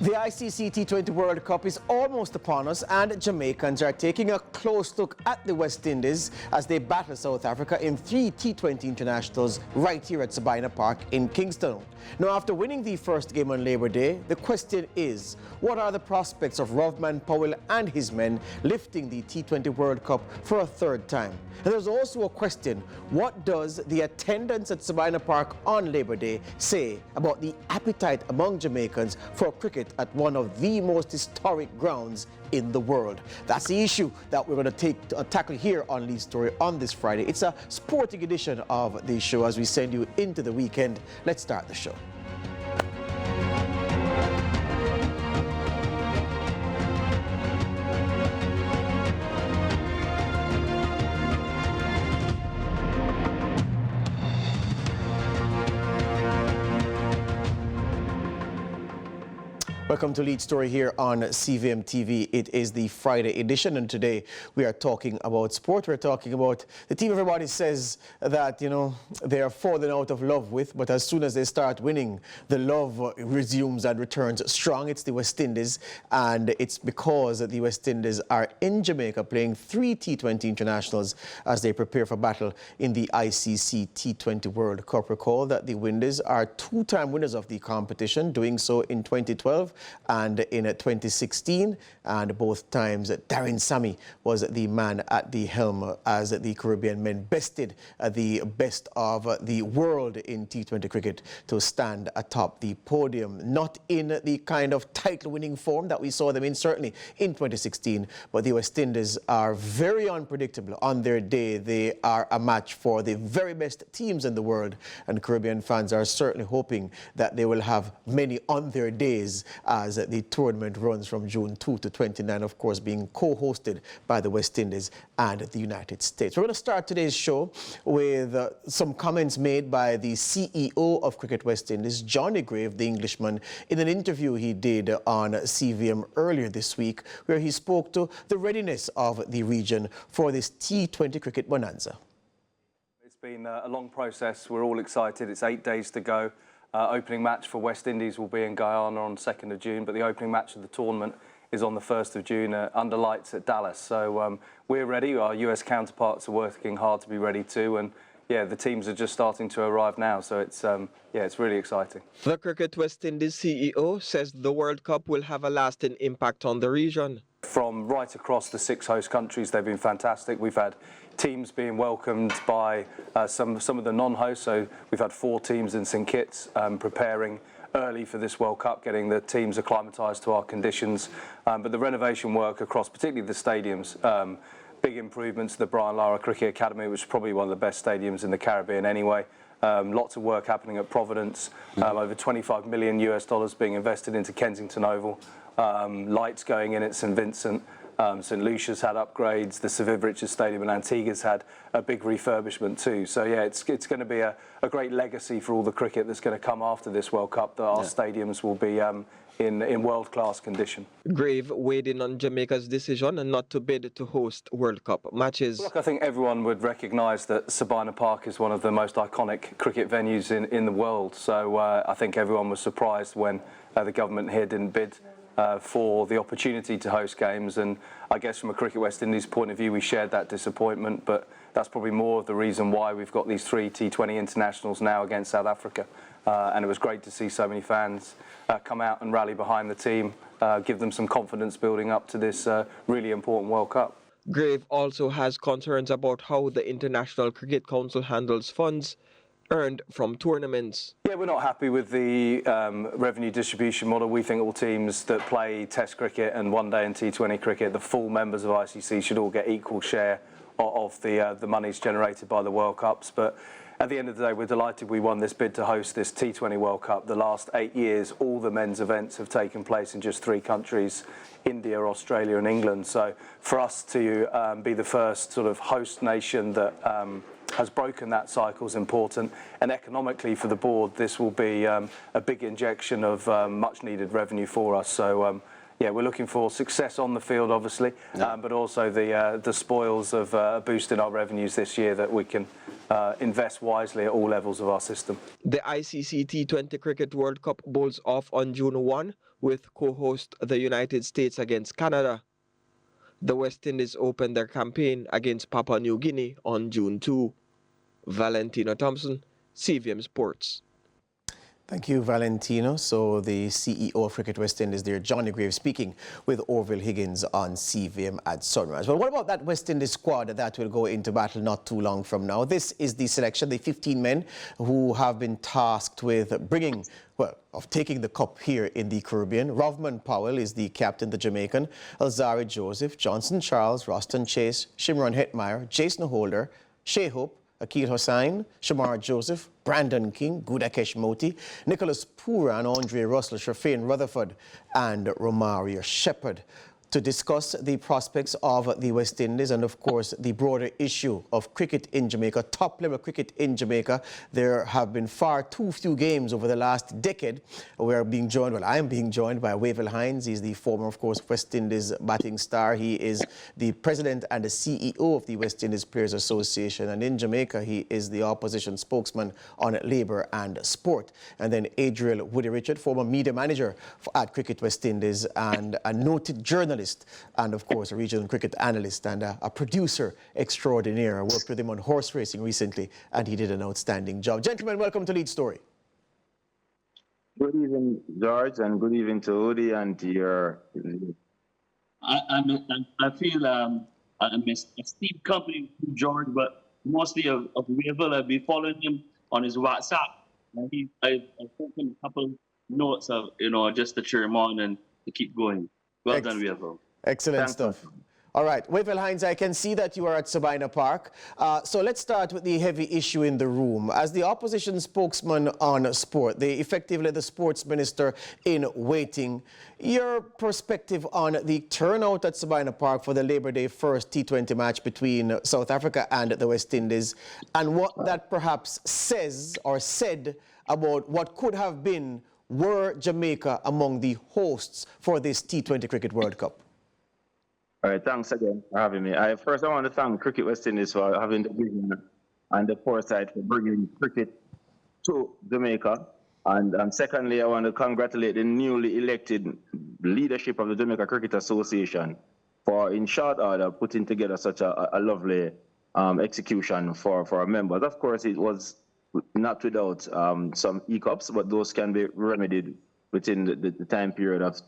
The ICC T20 World Cup is almost upon us, and Jamaicans are taking a close look at the West Indies as they battle South Africa in 3 T20 internationals right here at Sabina Park in Kingston. Now, after winning the first game on Labor Day, the question is, what are the prospects of Rovman Powell and his men lifting the T20 World Cup for a third time? And there's also a question, what does the attendance at Sabina Park on Labor Day say about the appetite among Jamaicans for cricket at one of the most historic grounds in the world? That's the issue that we're going to tackle here on Lee's Story on this Friday. It's a sporting edition of the show as we send you into the weekend. Let's start the show. Welcome to Lead Story here on CVM TV. It is the Friday edition, and today we are talking about sport. We're talking about the team everybody says that, they are falling out of love with, but as soon as they start winning, the love resumes and returns strong. It's the West Indies, and it's because the West Indies are in Jamaica playing 3 T20 internationals as they prepare for battle in the ICC T20 World Cup. Recall that the Windies are two-time winners of the competition, doing so in 2012 and in 2016, and both times Darren Sammy was the man at the helm as the Caribbean men bested the best of the world in T20 cricket to stand atop the podium. Not in the kind of title-winning form that we saw them in, certainly in 2016, but the West Indies are very unpredictable on their day. They are a match for the very best teams in the world, and Caribbean fans are certainly hoping that they will have many on their days as the tournament runs from June 2 to 29, of course, being co-hosted by the West Indies and the United States. We're going to start today's show with some comments made by the CEO of Cricket West Indies, Johnny Grave, the Englishman, in an interview he did on CVM earlier this week, where he spoke to the readiness of the region for this T20 cricket bonanza. It's been a long process. We're all excited. It's 8 days to go. Opening match for West Indies will be in Guyana on 2nd of June, but the opening match of the tournament is on the 1st of June under lights at Dallas. So we're ready. Our US counterparts are working hard to be ready too, and yeah, the teams are just starting to arrive now. So it's it's really exciting. The Cricket West Indies CEO says the World Cup will have a lasting impact on the region. From right across the 6 host countries, they've been fantastic. We've had teams being welcomed by some of the non-hosts. So we've had 4 teams in St Kitts preparing early for this World Cup, getting the teams acclimatised to our conditions. But the renovation work across particularly the stadiums, big improvements to the Brian Lara Cricket Academy, which is probably one of the best stadiums in the Caribbean anyway. Lots of work happening at Providence, over $25 million being invested into Kensington Oval. Lights going in at St Vincent, St Lucia's had upgrades, the Sir Viv Richards Stadium in Antigua's had a big refurbishment too. So yeah, it's going to be a great legacy for all the cricket that's going to come after this World Cup, that our stadiums will be in world-class condition. Grave weighed in on Jamaica's decision and not to bid to host World Cup matches. Look, I think everyone would recognise that Sabina Park is one of the most iconic cricket venues in the world. So I think everyone was surprised when the government here didn't bid for the opportunity to host games, and I guess from a Cricket West Indies point of view we shared that disappointment, but that's probably more of the reason why we've got these 3 T20 internationals now against South Africa, and it was great to see so many fans come out and rally behind the team, give them some confidence building up to this really important World Cup. Grave also has concerns about how the International Cricket Council handles funds earned from tournaments. Yeah, we're not happy with the revenue distribution model. We think all teams that play Test cricket and one day in T20 cricket, the full members of ICC should all get equal share of the monies generated by the World Cups. But at the end of the day, we're delighted we won this bid to host this T20 World Cup. The last 8 years, all the men's events have taken place in just 3 countries, India, Australia and England. So for us to be the first sort of host nation that has broken that cycle is important, and economically for the board this will be a big injection of much needed revenue for us. So yeah, we're looking for success on the field obviously, but also the spoils of boosting our revenues this year that we can invest wisely at all levels of our system. The ICC T20 Cricket World Cup bowls off on June 1 with co-host the United States against Canada. The West Indies opened their campaign against Papua New Guinea on June 2. Valentino Thompson, CVM Sports. Thank you, Valentino. So the CEO of Cricket West Indies there, Johnny Graves, speaking with Orville Higgins on CVM at sunrise. Well, what about that West Indies squad that will go into battle not too long from now? This is the selection, the 15 men who have been tasked with bringing, well, of taking the cup here in the Caribbean. Rovman Powell is the captain, the Jamaican. Alzari Joseph, Johnson Charles, Roston Chase, Shimron Hetmeyer, Jason Holder, Shea Hope, Akil Hossain, Shamar Joseph, Brandon King, Gudakesh Moti, Nicholas Puran, Andre Russell, Shafane Rutherford, and Romario Shepherd to discuss the prospects of the West Indies and, of course, the broader issue of cricket in Jamaica, top-level cricket in Jamaica. There have been far too few games over the last decade. We are being joined, well, I am being joined by Wavell Hines. He's the former, of course, West Indies batting star. He is the president and the CEO of the West Indies Players Association. And in Jamaica, he is the opposition spokesman on Labour and Sport. And then Adriel Woody Richard, former media manager at Cricket West Indies and a noted journalist and, of course, a regional cricket analyst and a producer extraordinaire. I worked with him on horse racing recently, and he did an outstanding job. Gentlemen, welcome to Lead Story. Good evening, George, and good evening to Udi and to your... I feel I'm a steep company to George, but mostly of Wavell. I've been following him on his WhatsApp. And I've sent him a couple notes of, just to cheer him on and to keep going. Well done, Wavell. Excellent stuff. All right, Wavell Hines, I can see that you are at Sabina Park. So let's start with the heavy issue in the room. As the opposition spokesman on sport, effectively the sports minister in waiting, your perspective on the turnout at Sabina Park for the Labor Day first T20 match between South Africa and the West Indies, and what that perhaps says or said about what could have been were Jamaica among the hosts for this T20 Cricket World Cup? All right, thanks again for having me. First, I want to thank Cricket West Indies for having the vision and the foresight for bringing cricket to Jamaica. And secondly, I want to congratulate the newly elected leadership of the Jamaica Cricket Association for, in short order, putting together such a lovely execution for our members. Of course, it was not without some hiccups, but those can be remedied within the time period of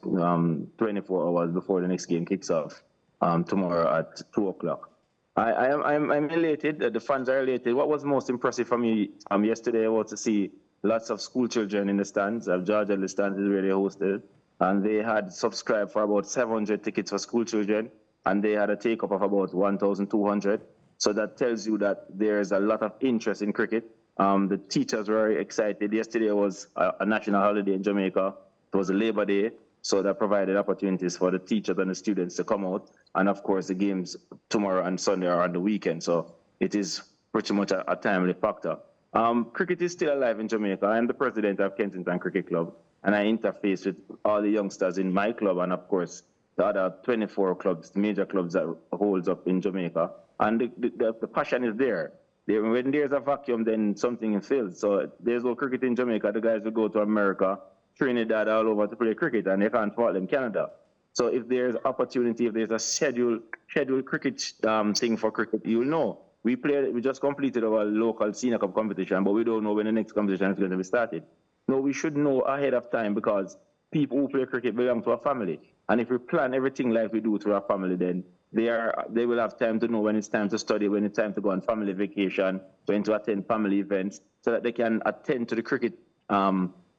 24 hours before the next game kicks off tomorrow at 2 o'clock. I'm elated, the fans are elated. What was most impressive for me yesterday was to see lots of school children in the stands. Georgia, the stands is really hosted, and they had subscribed for about 700 tickets for school children, and they had a take-up of about 1,200. So that tells you that there's a lot of interest in cricket. The teachers were very excited. Yesterday was a national holiday in Jamaica. It was a Labor Day, so that provided opportunities for the teachers and the students to come out. And of course, the games tomorrow and Sunday are on the weekend, so it is pretty much a timely factor. Cricket is still alive in Jamaica. I am the president of Kensington Cricket Club, and I interface with all the youngsters in my club and, of course, the other 24 clubs, the major clubs that holds up in Jamaica. And the passion is there. When there's a vacuum, then something fills. So there's no cricket in Jamaica. The guys will go to America, Trinidad, all over to play cricket, and they can't fault them Canada. So if there's opportunity, if there's a scheduled cricket thing for cricket, you'll know. We just completed our local senior cup competition, but we don't know when the next competition is going to be started. No, we should know ahead of time, because people who play cricket belong to a family. And if we plan everything like we do to our family, then they will have time to know when it's time to study, when it's time to go on family vacation, when to attend family events, so that they can attend to the cricket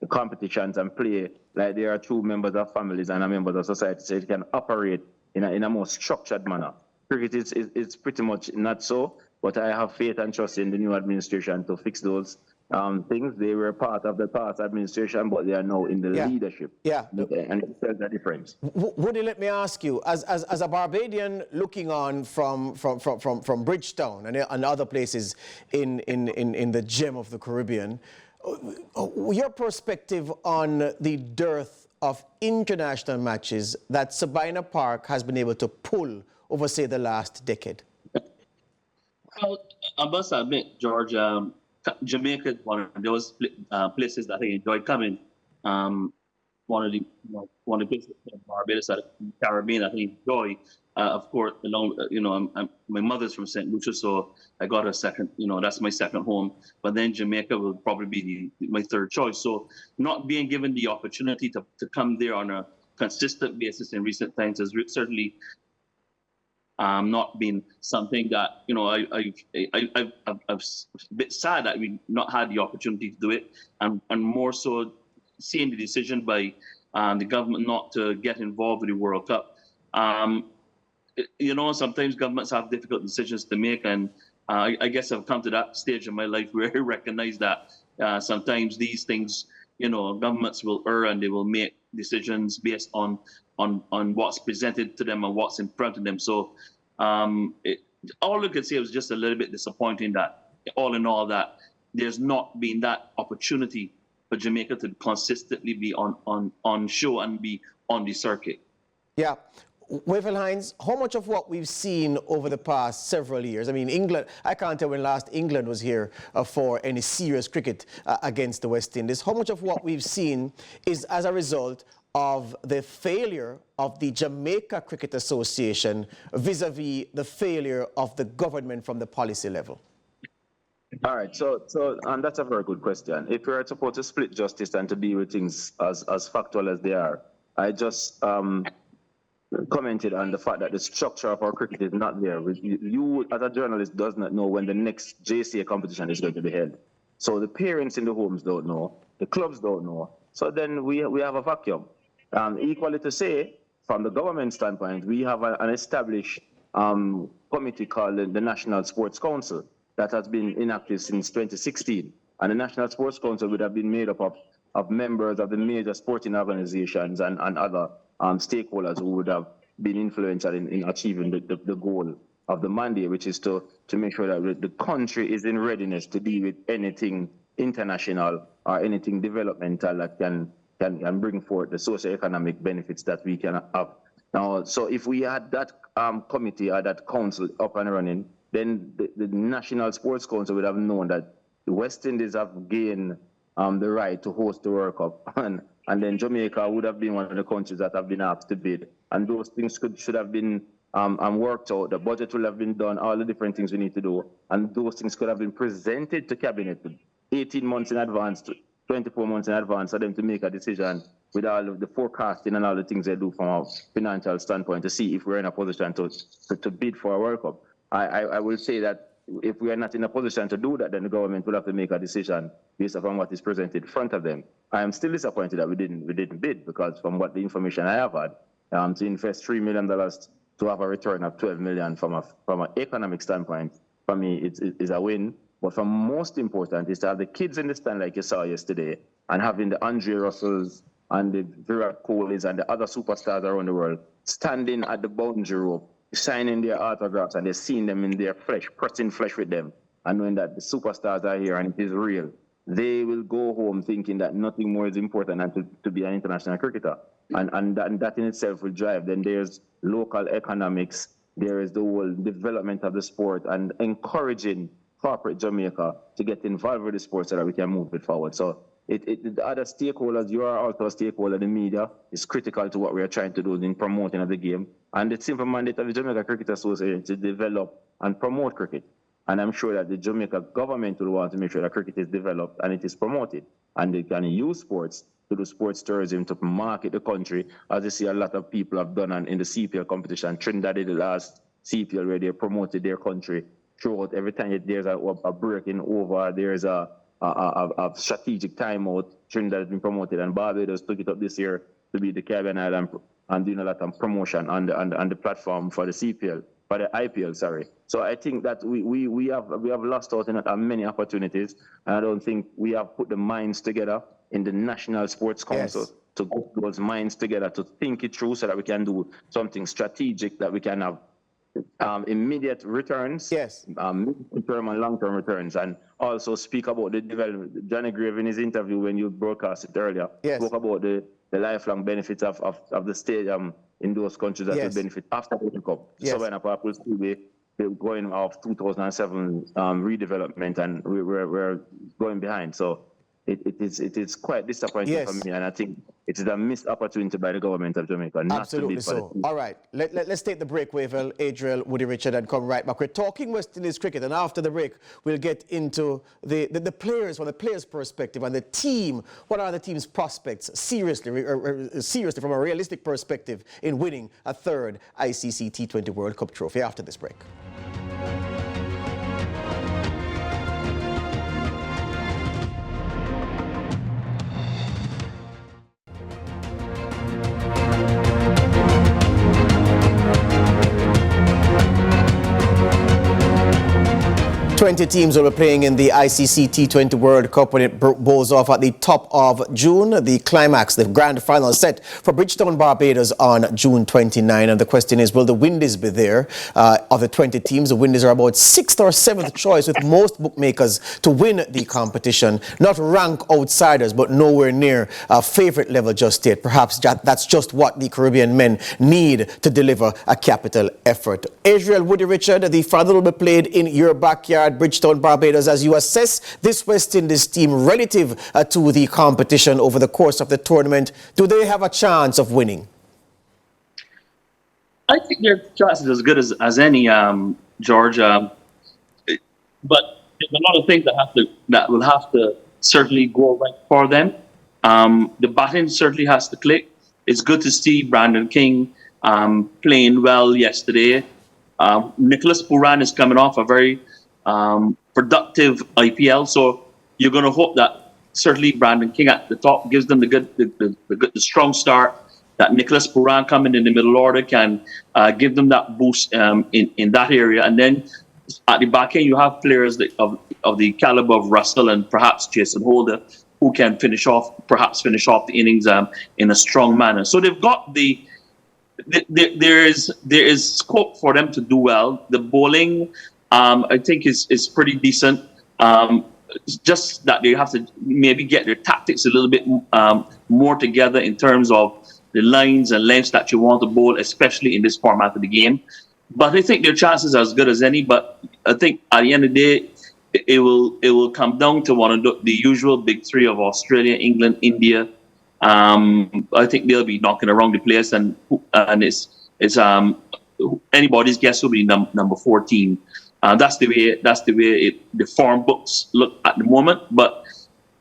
competitions and play like they are true members of families and members of society, so it can operate in a more structured manner. Cricket is pretty much not so, but I have faith and trust in the new administration to fix those things. They were part of the past administration, but they are now in the leadership. Yeah. And it tells the difference. Woody, let me ask you, as a Barbadian looking on from Bridgetown and other places in the gem of the Caribbean, your perspective on the dearth of international matches that Sabina Park has been able to pull over, say, the last decade? Well, I must admit, George, Jamaica is one of those places that I enjoyed coming. One of the one of the places in Barbados, the Caribbean, I think enjoy. Of course, my mother's from St. Lucia, so I got a second. That's my second home. But then Jamaica will probably be my third choice. So not being given the opportunity to come there on a consistent basis in recent times has certainly not been something that I'm a bit sad that we not had the opportunity to do it, and more so seeing the decision by the government not to get involved with the World Cup. Sometimes governments have difficult decisions to make, and I guess I've come to that stage in my life where I recognize that sometimes these things, governments will err and they will make decisions based on what's presented to them and what's in front of them. So all I could say was just a little bit disappointing that all in all that there's not been that opportunity for Jamaica to consistently be on show and be on the circuit. Yeah. Wavell Hines, how much of what we've seen over the past several years, I mean, England, I can't tell when last England was here for any serious cricket against the West Indies, how much of what we've seen is as a result of the failure of the Jamaica Cricket Association vis-a-vis the failure of the government from the policy level? All right, so that's a very good question. If we are supposed to split justice and to deal with things as factual as they are, I just commented on the fact that the structure of our cricket is not there. You, as a journalist, does not know when the next JCA competition is going to be held. So the parents in the homes don't know, the clubs don't know. So then we have a vacuum. Equally to say, from the government standpoint, we have an established committee called the National Sports Council that has been inactive since 2016. And the National Sports Council would have been made up of members of the major sporting organizations and other stakeholders who would have been influential in achieving the goal of the mandate, which is to make sure that the country is in readiness to deal with anything international or anything developmental that can bring forth the socio-economic benefits that we can have. Now, so if we had that committee or that council up and running, then the National Sports Council would have known that the West Indies have gained the right to host the World Cup, and then Jamaica would have been one of the countries that have been asked to bid, and those things should have been worked out. The budget will have been done, all the different things we need to do, and those things could have been presented to cabinet 18 months in advance, 24 months in advance for them to make a decision with all of the forecasting and all the things they do from a financial standpoint to see if we're in a position to bid for a World Cup. I will say that if we are not in a position to do that, then the government will have to make a decision based upon what is presented in front of them. I am still disappointed that we didn't bid, because from what the information I have had, to invest $3 million to have a return of $12 million from an economic standpoint, for me, it's a win. But for most important is to have the kids in the stand like you saw yesterday, and having the Andre Russells and the Virat Kohlis and the other superstars around the world standing at the boundary rope, signing their autographs, and they're seeing them in their flesh, pressing flesh with them, and knowing that the superstars are here and it is real. They will go home thinking that nothing more is important than to be an international cricketer. And that in itself will drive. Then there's local economics, there is the whole development of the sport, and encouraging corporate Jamaica to get involved with the sport so that we can move it forward. So the other stakeholders, you are also a stakeholder, the media is critical to what we are trying to do in promoting of the game. And the simple mandate of the Jamaica Cricket Association to develop and promote cricket. And I'm sure that the Jamaica government will want to make sure that cricket is developed and it is promoted. And they can use sports to do sports tourism to market the country, as you see a lot of people have done in the CPL competition. Trinidad did the last CPL where they promoted their country throughout. Every time there's a breaking over, there's a strategic timeout, Trinidad has been promoted, and Barbados took it up this year to be the Caribbean island and doing a lot of promotion on the platform for the CPL, for the IPL, sorry. So I think that we have lost out on many opportunities, and I don't think we have put the minds together in the National Sports Council to put those minds together to think it through so that we can do something strategic that we can have immediate returns, mid-term and long-term returns, and also speak about the development. Johnny Grave in his interview when you broadcast it earlier spoke about the lifelong benefits of the stadium in those countries that will benefit after the World Cup. Savannah Park will still be going off 2007 redevelopment, and we're going behind. So it is quite disappointing for Yes. me, and I think it is a missed opportunity by the government of Jamaica not to Absolutely bid for the so. All right, let's take the break, Wavell, Adriel, Woody Richard, and come right back. We're talking West Indies cricket, and after the break, we'll get into the players from the players' perspective and the team. What are the team's prospects, seriously, from a realistic perspective, in winning a third ICC T20 World Cup trophy after this break? 20 teams will be playing in the ICC T20 World Cup when it bowls off at the top of June. The climax, the grand final, set for Bridgetown, Barbados on June 29. And the question is, will the Windies be there? Of the 20 teams, the Windies are about 6th or 7th choice with most bookmakers to win the competition. Not rank outsiders, but nowhere near favourite level just yet. Perhaps that's just what the Caribbean men need to deliver a capital effort. Adriel, Woody Richard, the final will be played in your backyard, Bridgetown, Barbados, as you assess this West Indies team relative to the competition over the course of the tournament. Do they have a chance of winning? I think their chances as good as any, George. But there's a lot of things that will have to certainly go right for them. The batting certainly has to click. It's good to see Brandon King playing well yesterday. Nicholas Pooran is coming off a very productive IPL, so you're going to hope that certainly Brandon King at the top gives them the strong start. That Nicholas Pooran coming in the middle order can give them that boost in that area, and then at the back end you have players of the caliber of Russell and perhaps Jason Holder, who can finish off the innings in a strong manner. So they've got there is scope for them to do well. The bowling, I think, is pretty decent. It's just that they have to maybe get their tactics a little bit more together in terms of the lines and lengths that you want to bowl, especially in this format of the game. But I think their chances are as good as any. But I think at the end of the day, it will come down to one of the usual big three of Australia, England, India. I think they'll be knocking around the place, and it's anybody's guess will be number 14. That's the way the form books look at the moment. But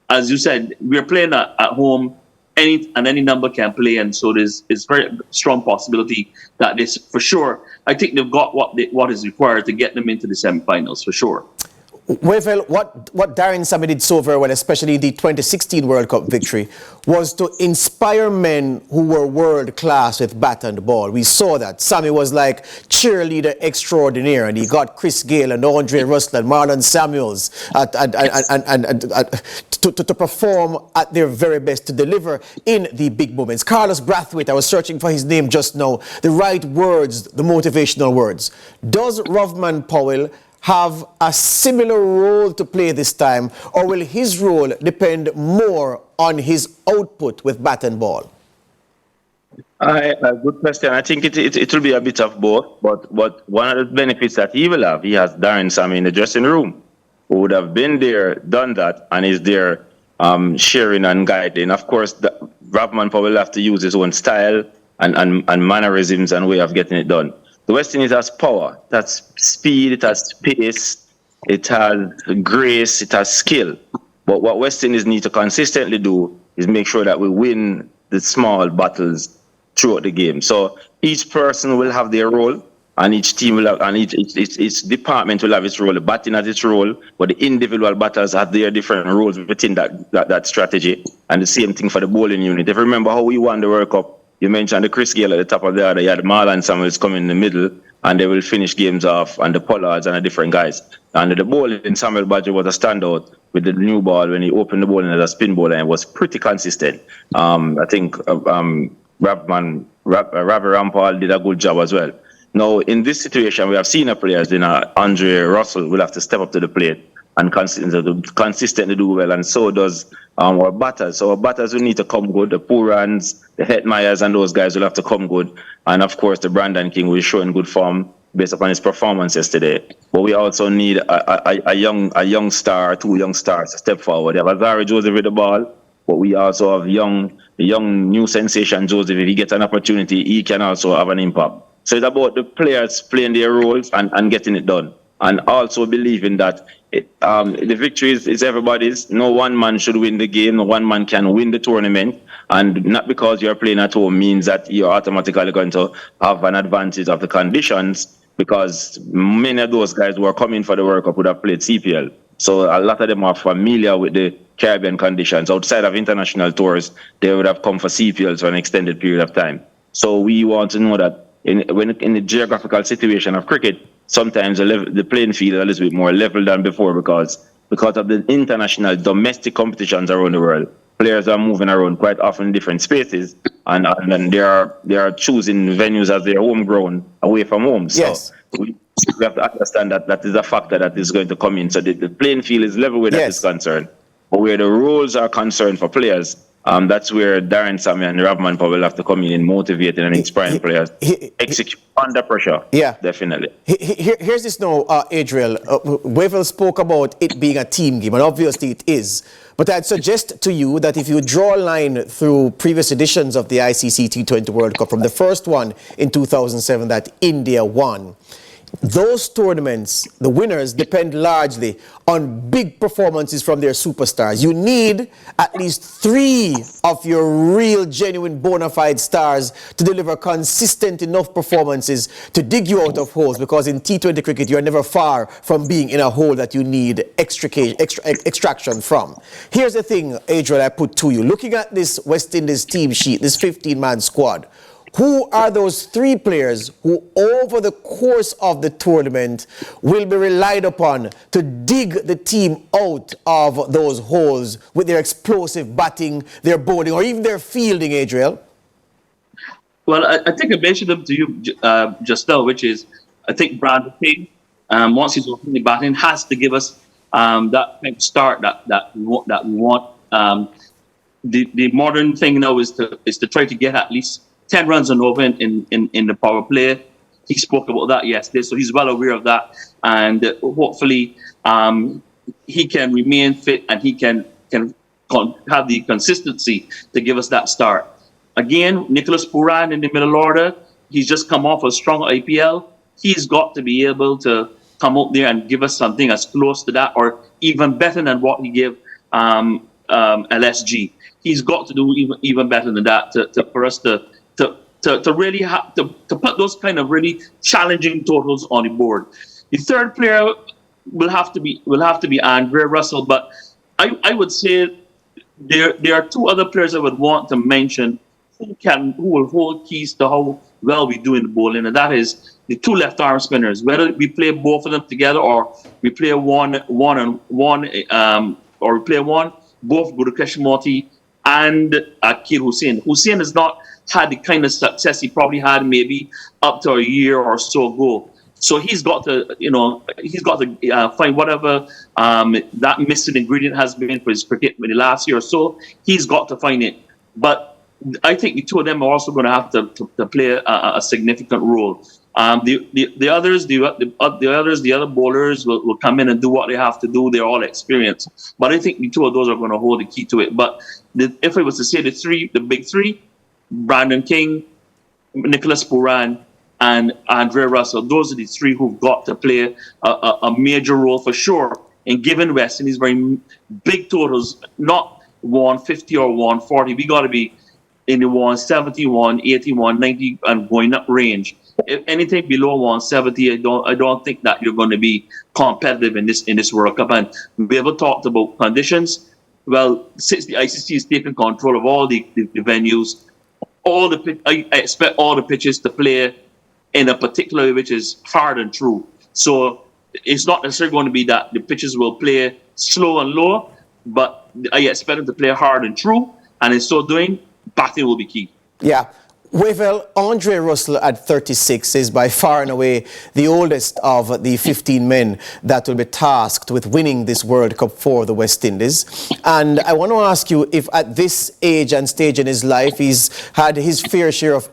as you said, we're playing at home. Any number can play, and so there's very strong possibility that this, for sure, I think they've got what is required to get them into the semi-finals, for sure. Wavell, what Darren Sammy did so very well, especially in the 2016 World Cup victory, was to inspire men who were world-class with bat and ball. We saw that. Sammy was like cheerleader extraordinaire, and he got Chris Gayle and Andre Russell and Marlon Samuels to perform at their very best, to deliver in the big moments. Carlos Brathwaite, I was searching for his name just now, the right words, the motivational words. Does Rovman Powell have a similar role to play this time, or will his role depend more on his output with bat and ball? A good question. I think it will be a bit of both, but one of the benefits that he will have, he has Darren Sammy in the dressing room, who would have been there, done that, and is there sharing and guiding. Of course, Rovman Powell will have to use his own style and mannerisms and way of getting it done. The West Indies has power, it has speed, it has pace, it has grace, it has skill. But what West Indies need to consistently do is make sure that we win the small battles throughout the game. So each person will have their role, and each team will have, and each department will have its role. The batting has its role, but the individual batters have their different roles within that strategy. And the same thing for the bowling unit. If you remember how we won the World Cup, you mentioned the Chris Gayle at the top of the order. You had Marlon Samuels coming in the middle, and they will finish games off, and the Pollards and the different guys. And the bowling, Samuel Badger was a standout with the new ball when he opened the bowling as a spin bowler and was pretty consistent. I think Ravi Rampal did a good job as well. Now, in this situation, we have senior players, Andre Russell will have to step up to the plate and consistently do well, and so does our batters. So our batters will need to come good. The Poorans, the Hetmeyers, and those guys will have to come good. And of course, the Brandon King will show in good form. based upon his performance yesterday. But we also need a young star, 2 young stars to step forward. We have Azari Joseph with the ball, but we also have young new sensation Joseph. If he gets an opportunity, he can also have an impact. So it's about the players playing their roles and getting it done. And also believing that the victory is everybody's. No one man should win the game. No one man can win the tournament. And not because you're playing at home means that you're automatically going to have an advantage of the conditions, because many of those guys who are coming for the World Cup would have played CPL. So a lot of them are familiar with the Caribbean conditions. Outside of international tours, they would have come for CPLs for an extended period of time. So we want to know that in the geographical situation of cricket, sometimes the playing field is a little bit more level than before because of the international domestic competitions around the world. Players are moving around quite often in different spaces, and they are choosing venues as their home ground away from home. So Yes. we have to understand that is a factor that is going to come in. So the playing field is level where that is concerned. But where the roles are concerned for players, that's where Darren Sammy and Ravman will have to come in motivating and inspiring players. Execute under pressure. Yeah. Definitely. Here's this now, Adriel. Wavell spoke about it being a team game, and obviously it is. But I'd suggest to you that if you draw a line through previous editions of the ICC T20 World Cup, from the first one in 2007 that India won, those tournaments, the winners depend largely on big performances from their superstars. You need at least 3 of your real, genuine, bona fide stars to deliver consistent enough performances to dig you out of holes, because in T20 cricket, you're never far from being in a hole that you need extraction from. Here's the thing, Adriel, I put to you. Looking at this West Indies team sheet, this 15-man squad, who are those 3 players who, over the course of the tournament, will be relied upon to dig the team out of those holes with their explosive batting, their bowling, or even their fielding, Adriel? Well, I think I mentioned them to you just now, which is, I think Brandon King, once he's openly batting, has to give us that kind of start that we want. The modern thing now is to try to get at least 10 runs and over in the power play. He spoke about that yesterday, so he's well aware of that. And hopefully he can remain fit and he can have the consistency to give us that start. Again, Nicholas Pooran in the middle order, he's just come off a strong IPL. He's got to be able to come out there and give us something as close to that or even better than what he gave LSG. He's got to do even better than that for us to really have to put those kind of really challenging totals on the board. The third player will have to be Andre Russell, but I would say there are 2 other players I would want to mention who will hold keys to how well we do in the bowling, and that is the 2 left arm spinners. Whether we play both of them together or we play one, or we play one, both Guru Krishnamurti and Akil Hussain. Hussain has not had the kind of success he probably had maybe up to a year or so ago. So he's got to, find whatever that missing ingredient has been for his cricket in the last year or so. He's got to find it. But I think the 2 of them are also going to have to play a significant role. The other bowlers will come in and do what they have to do. They're all experienced. But I think the 2 of those are going to hold the key to it. But if I was to say the big 3, Brandon King, Nicholas Pooran, and Andre Russell, those are the 3 who've got to play a major role for sure in giving West Indies very big totals, not 150 or 140. We got to be in the 170, 180, 190 and going up range. If anything below 170, I don't think that you're going to be competitive in this World Cup. And we ever talked about conditions. Well, since the ICC is taking control of all the venues, I expect all the pitches to play in a particular way which is hard and true. So it's not necessarily going to be that the pitches will play slow and low, but I expect them to play hard and true. And in so doing, batting will be key. Yeah. Well, Andre Russell at 36 is by far and away the oldest of the 15 men that will be tasked with winning this World Cup for the West Indies. And I want to ask you if at this age and stage in his life he's had his fair share of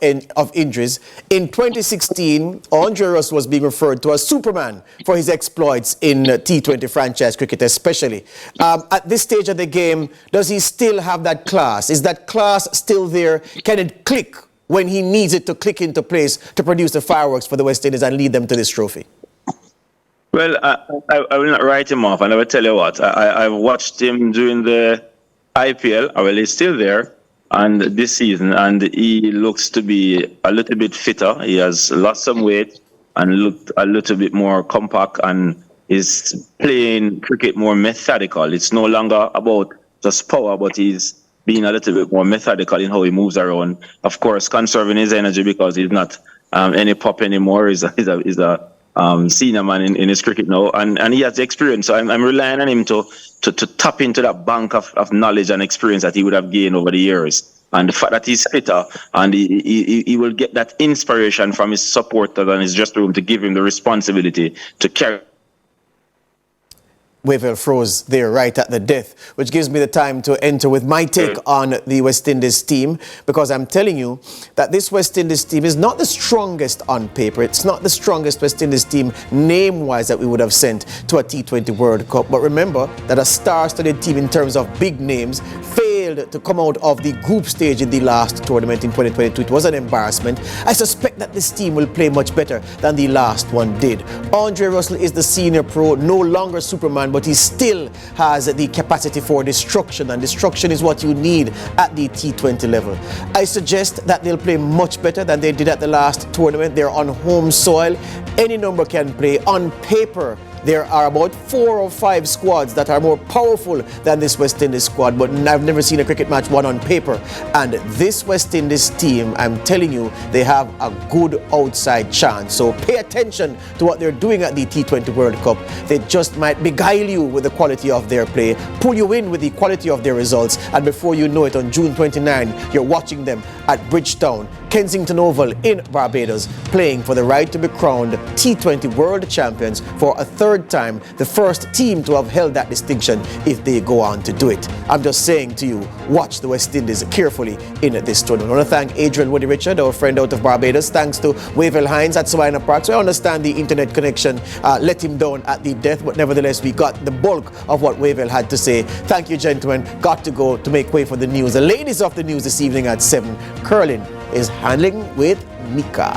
injuries. In 2016, Andre Russell was being referred to as Superman for his exploits in T20 franchise cricket especially. At this stage of the game, does he still have that class? Is that class still there? Can it click when he needs it to click into place to produce the fireworks for the West Indies and lead them to this trophy? Well, I will not write him off, and I will tell you what. I've watched him during the IPL. Well, he's still there, and this season, and he looks to be a little bit fitter. He has lost some weight and looked a little bit more compact, and is playing cricket more methodical. It's no longer about just power, but he's being a little bit more methodical in how he moves around. Of course, conserving his energy because he's not any pup anymore. He's a senior man in his cricket now, and he has the experience. So I'm relying on him to tap into that bank of knowledge and experience that he would have gained over the years. And the fact that he's fitter and he will get that inspiration from his supporters and his dressing room to give him the responsibility to carry. Wavell froze there right at the death, which gives me the time to enter with my take on the West Indies team, because I'm telling you that this West Indies team is not the strongest on paper. It's not the strongest West Indies team name-wise that we would have sent to a T20 World Cup. But remember that a star-studded team in terms of big names failed to come out of the group stage in the last tournament in 2022. It was an embarrassment. I suspect that this team will play much better than the last one did. Andre Russell is the senior pro, no longer Superman, but he still has the capacity for destruction, and destruction is what you need at the T20 level. I suggest that they'll play much better than they did at the last tournament. They're on home soil. Any number can play. On paper, there are about 4 or 5 squads that are more powerful than this West Indies squad, but I've never seen a cricket match won on paper. And this West Indies team, I'm telling you, they have a good outside chance. So pay attention to what they're doing at the T20 World Cup. They just might beguile you with the quality of their play, pull you in with the quality of their results, and before you know it, on June 29, you're watching them at Bridgetown, Kensington Oval in Barbados, playing for the right to be crowned T20 World Champions for a third time, the first team to have held that distinction if they go on to do it. I'm just saying to you, watch the West Indies carefully in this tournament. I want to thank Adrian Woody Richard, our friend out of Barbados. Thanks to Wavell Hines at Savannah Park. So I understand the internet connection let him down at the death, but nevertheless, we got the bulk of what Wavell had to say. Thank you, gentlemen. Got to go to make way for the news. The ladies of the news this evening at 7. Curling is handling with Mika.